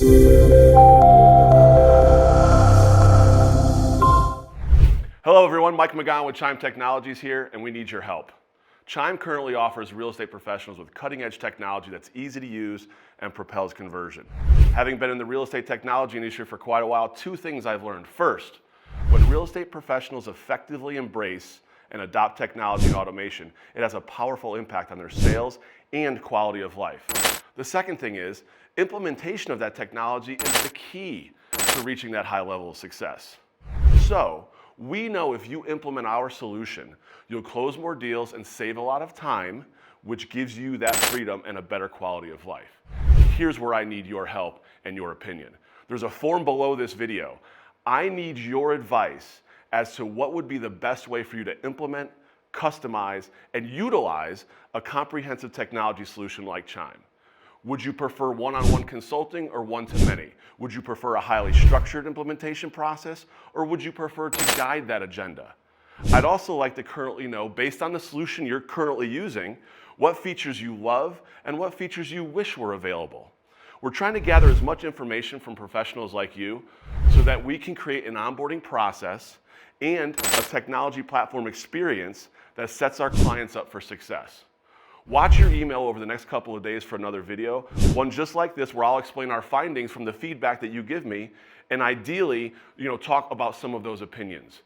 Hello everyone, Mike McGowan with Chime Technologies here, and we need your help. Chime currently offers real estate professionals with cutting-edge technology that's easy to use and propels conversion. Having been in the real estate technology industry for quite a while, two things I've learned. First, when real estate professionals effectively embrace and adopt technology and automation, it has a powerful impact on their sales and quality of life. The second thing is, implementation of that technology is the key to reaching that high level of success. So, we know if you implement our solution, you'll close more deals and save a lot of time, which gives you that freedom and a better quality of life. Here's where I need your help and your opinion. There's a form below this video. I need your advice as to what would be the best way for you to implement, customize, and utilize a comprehensive technology solution like Chime. Would you prefer one-on-one consulting or one-to-many? Would you prefer a highly structured implementation process, or would you prefer to guide that agenda? I'd also like to currently know, based on the solution you're currently using, what features you love and what features you wish were available. We're trying to gather as much information from professionals like you so that we can create an onboarding process and a technology platform experience that sets our clients up for success. Watch your email over the next couple of days for another video, one just like this where I'll explain our findings from the feedback that you give me and ideally, talk about some of those opinions.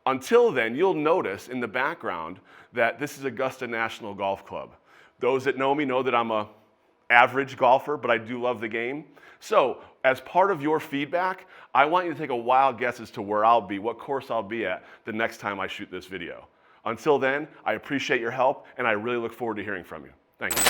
Until then, you'll notice in the background that this is Augusta National Golf Club. Those that know me know that I'm an average golfer, but I do love the game. So, as part of your feedback, I want you to take a wild guess as to where I'll be, what course I'll be at the next time I shoot this video. Until then, I appreciate your help, and I really look forward to hearing from you. Thank you.